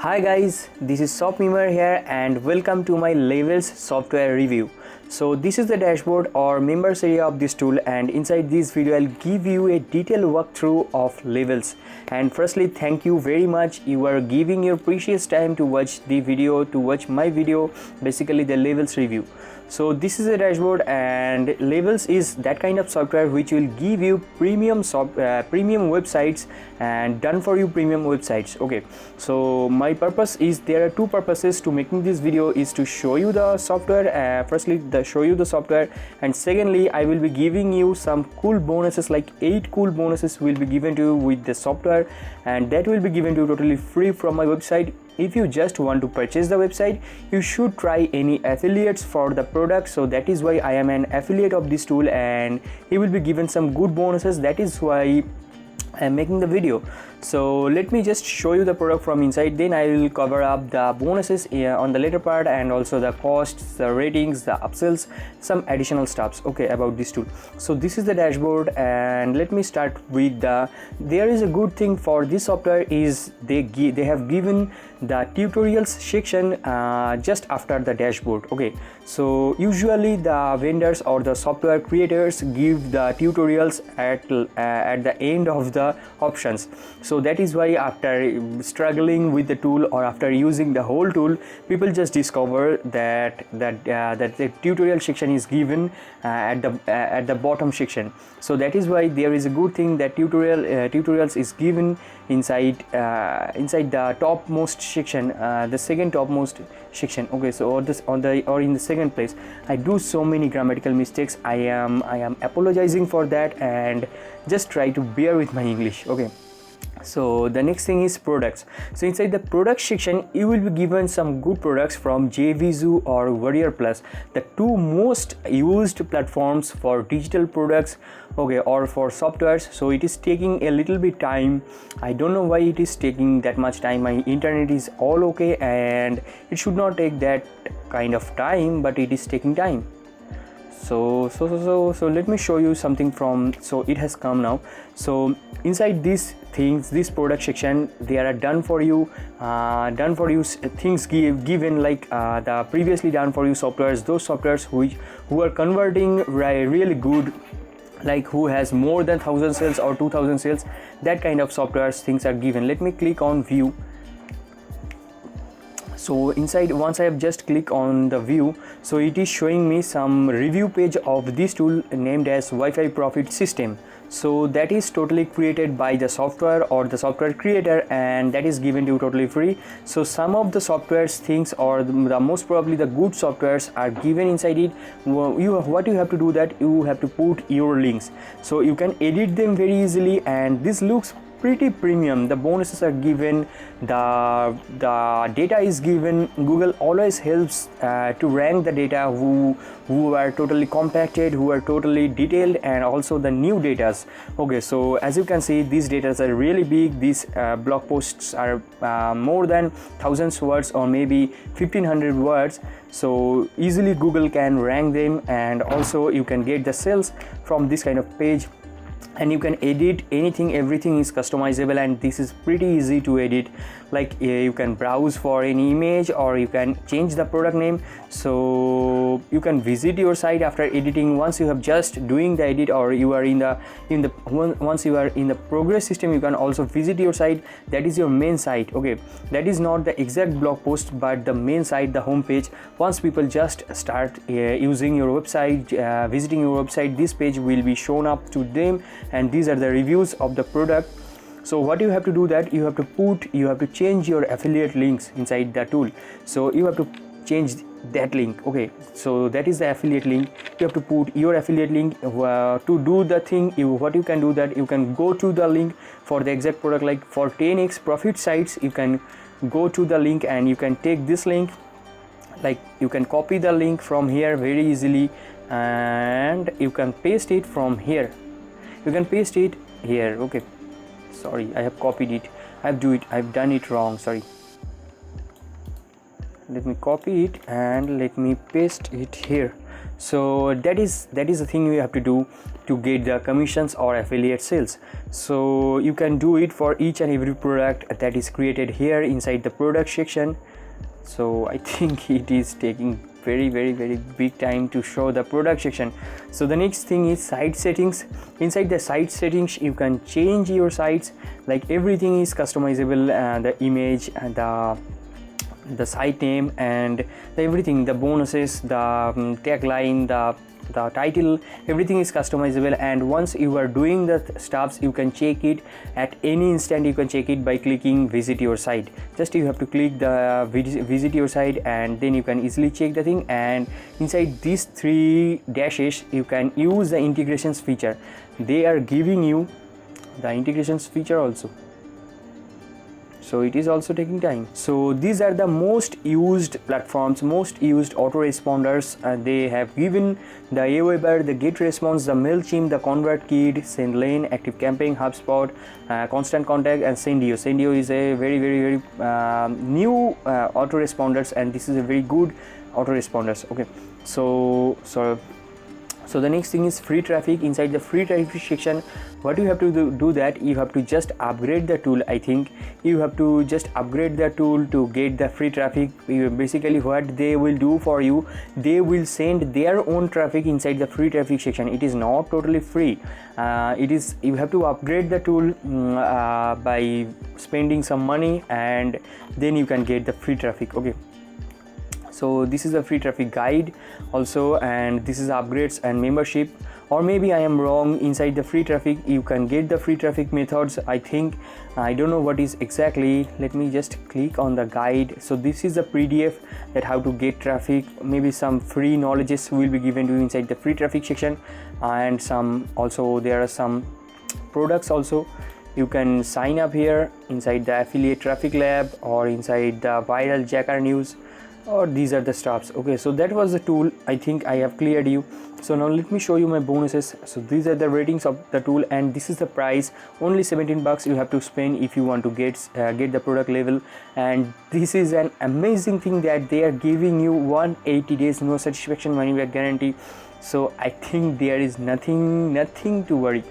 Hi guys, this is softmemeware here and welcome to my Levels software review. So this is the dashboard or members area of this tool, and inside this video I'll give you a detailed walkthrough of Levels. And firstly, thank you very much. You are giving your precious time to watch the video, to watch my video, basically the Levels review. So this is a dashboard, and Levels is that kind of software which will give you premium websites and done for you premium websites. Okay, so my purpose is, there are two purposes to making this video, is to show you the software. Firstly, show you the software, and secondly I will be giving you some cool bonuses, like 8 cool bonuses will be given to you with the software, and that will be given to you totally free from my website. If you just want to purchase the website, you should try any affiliates for the product. So that is why I am an affiliate of this tool, and he will be given some good bonuses. That is why I am making the video. So let me just show you the product from inside, then I will cover up the bonuses on the later part, and also the costs, the ratings, the upsells, some additional stuffs, okay, about this tool. So this is the dashboard, and let me start with there is a good thing for this software is they have given the tutorials section just after the dashboard. Okay, so usually the vendors or the software creators give the tutorials at the end of the options. So that is why after struggling with the tool or after using the whole tool, people just discover that the tutorial section is given at the bottom section. So that is why there is a good thing that tutorials is given inside the topmost section, the second topmost section. Okay, so or in the second place. I do so many grammatical mistakes. I am apologizing for that, and just try to bear with my English. Okay. So the next thing is products. So inside the product section, you will be given some good products from JVZoo or Warrior Plus, the two most used platforms for digital products, okay, or for softwares. So it is taking a little bit time. I don't know why it is taking that much time. My internet is all okay, and it should not take that kind of time, but it is taking time. So let me show you something from, so it has come now. So inside these things, this product section, there are done for you things given, like the previously done for you softwares, those softwares who are converting really good, like who has more than 1,000 sales or 2,000 sales, that kind of softwares things are given. Let me click on view. So inside, once I have just clicked on the view, so it is showing me some review page of this tool named as Wi-Fi Profit System. So that is totally created by the software or the software creator, and that is given to you totally free. So some of the softwares things, or the most probably the good softwares, are given inside it. What you have to do, that you have to put your links, so you can edit them very easily, and this looks pretty premium. The bonuses are given, the data is given. Google always helps to rank the data who are totally compacted, who are totally detailed, and also the new datas. Okay, so as you can see, these datas are really big. These blog posts are more than 1,000 words or maybe 1,500 words. So easily Google can rank them, and also you can get the sales from this kind of page. And you can edit anything, everything is customizable, and this is pretty easy to edit. Like you can browse for any image, or you can change the product name. So you can visit your site after editing. Once you have just doing the edit, or you are once you are in the progress system, you can also visit your site. That is your main site. Okay, that is not the exact blog post, but the main site, the home page. Once people just start using your website, visiting your website, this page will be shown up to them, and these are the reviews of the product. So what you have to do, that you have to change your affiliate links inside the tool. So you have to change that link. Okay, so that is the affiliate link. You have to put your affiliate link. To do the thing, what you can do, that you can go to the link for the exact product. Like for 10x profit sites, you can go to the link, and you can take this link, like you can copy the link from here very easily, and you can paste it from here. You can paste it here. Okay, sorry, I have copied it. I've done it wrong, sorry. Let me copy it and let me paste it here. So that is the thing you have to do to get the commissions or affiliate sales. So you can do it for each and every product that is created here inside the product section. So I think it is taking very big time to show the product section. So the next thing is site settings. Inside the site settings you can change your sites, like everything is customizable, the image and the site name and everything, the bonuses, the tagline, the title, everything is customizable. And once you are doing the stuffs, you can check it at any instant. You can check it by clicking visit your site. Just you have to click the visit your site, and then you can easily check the thing. And inside these 3 dashes you can use the integrations feature. They are giving you the integrations feature also, so it is also taking time. So these are the most used platforms, most used autoresponders. They have given the Aweber, the GetResponse, the MailChimp, the ConvertKit, SendLane, ActiveCampaign, HubSpot, Constant Contact, and Sendio. Sendio is a very new autoresponders, and this is a very good autoresponders. Okay, so the next thing is free traffic. Inside the free traffic section, what you have to do that you have to just upgrade the tool. I think you have to just upgrade the tool to get the free traffic. Basically what they will do for you, they will send their own traffic inside the free traffic section. It is not totally free. It is, you have to upgrade the tool by spending some money, and then you can get the free traffic. Okay, so this is the free traffic guide also, and this is upgrades and membership. Or maybe I am wrong. Inside the free traffic you can get the free traffic methods. I think, I don't know what is exactly. Let me just click on the guide. So this is the PDF that how to get traffic. Maybe some free knowledges will be given to you inside the free traffic section, and some also there are some products also. You can sign up here inside the affiliate traffic lab or inside the viral jacker news, or these are the stops. Okay, so that was the tool. I think I have cleared you. So now let me show you my bonuses. So these are the ratings of the tool, and this is the price. Only 17 bucks you have to spend if you want to get the product level. And this is an amazing thing that they are giving you 180 days no satisfaction money back guarantee. So I think there is nothing to worry.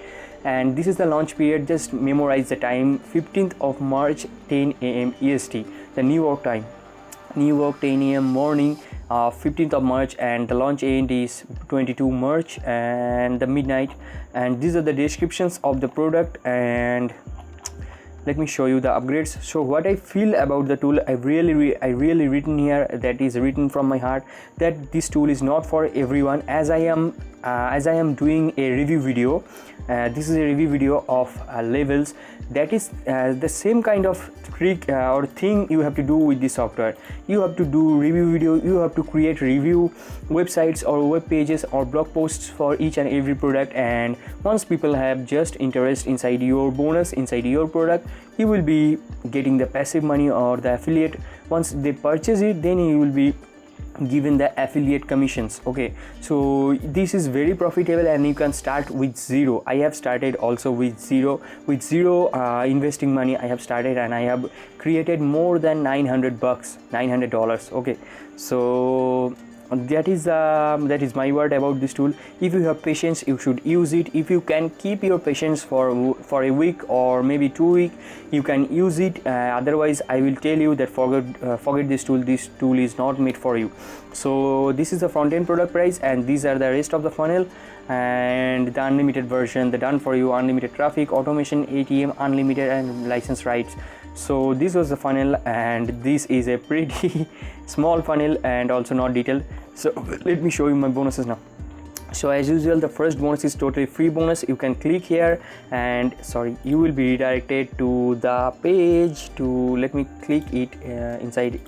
And this is the launch period. Just memorize the time: 15th of March, 10 AM EST, the New York time. New York 10 AM morning, 15th of March, and the launch end is 22 March and the midnight. And these are the descriptions of the product, and let me show you the upgrades. So what I feel about the tool, I really written here, that is written from my heart, that this tool is not for everyone. As I am doing a review video, this is a review video of Levels. That is the same kind of trick or thing you have to do with this software. You have to do review video, you have to create review websites or web pages or blog posts for each and every product. And once people have just interest inside your bonus, inside your product, you will be getting the passive money or the affiliate. Once they purchase it, then you will be given the affiliate commissions. Okay, so this is very profitable, and you can start with zero. I have started also with zero investing money. I have started, and I have created more than $900. Okay, so that is my word about this tool. If you have patience, you should use it. If you can keep your patience for a week or maybe 2 weeks, you can use it. Otherwise, I will tell you that forget this tool. This tool is not made for you. So this is the front end product price, and these are the rest of the funnel and the unlimited version, the done for you, unlimited traffic, automation, ATM, unlimited, and license rights. So this was the funnel, and this is a pretty small funnel and also not detailed. So let me show you my bonuses now. So as usual, the first bonus is totally free bonus. You can click here, and you will be redirected to the page. Let me click it inside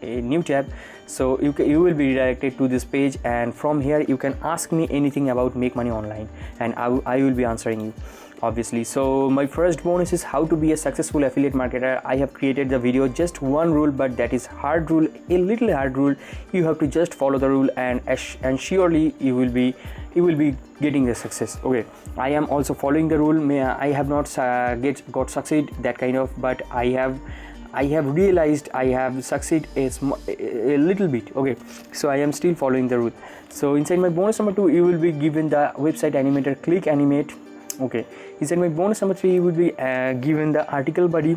a new tab. So you will be redirected to this page, and from here you can ask me anything about make money online, and I will be answering you, obviously. So my first bonus is how to be a successful affiliate marketer. I have created the video, just one rule, but that is hard rule, a little hard rule. You have to just follow the rule, and surely you will be getting the success. Okay, I am also following the rule. I have not got succeed that kind of, but I have I have realized I have succeeded a little bit. Okay, so I am still following the rule. So inside my bonus number 2, you will be given the website animator, click animate. Okay, inside my bonus number 3, you will be given the article body,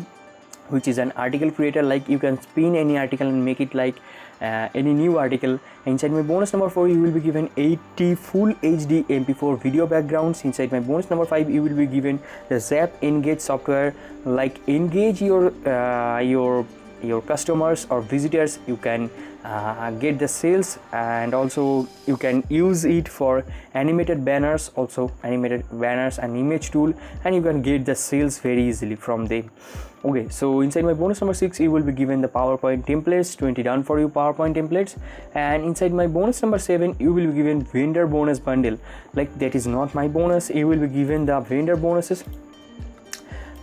which is an article creator. Like you can spin any article and make it like any new article. Inside my bonus number 4, you will be given 80 full HD MP4 video backgrounds. Inside my bonus number 5, you will be given the Zap Engage software, like engage your customers or visitors. You can get the sales, and also you can use it for animated banners, also animated banners and image tool, and you can get the sales very easily from them. Okay, so inside my bonus number 6, you will be given the PowerPoint templates, 20 done for you PowerPoint templates. And inside my bonus number 7, you will be given vendor bonus bundle. Like that is not my bonus, you will be given the vendor bonuses.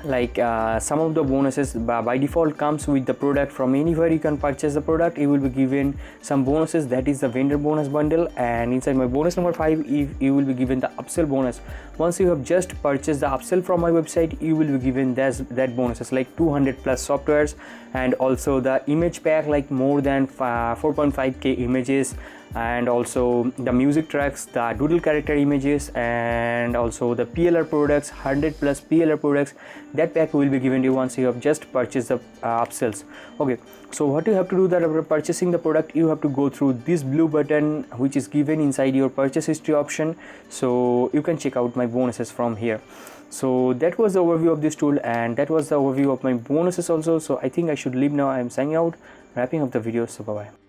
Like some of the bonuses by default comes with the product. From anywhere you can purchase the product, you will be given some bonuses. That is the vendor bonus bundle. And inside my bonus number 5, you will be given the upsell bonus. Once you have just purchased the upsell from my website, you will be given that bonuses, like 200 plus softwares, and also the image pack, like more than 4.5k images, and also the music tracks, the doodle character images, and also the PLR products, 100 plus PLR products. That pack will be given to you once you have just purchased the upsells. Okay, so what you have to do, that after purchasing the product, you have to go through this blue button which is given inside your purchase history option, so you can check out my bonuses from here. So that was the overview of this tool, and that was the overview of my bonuses also. So I think I should leave now. I am signing out, wrapping up the video. So bye bye.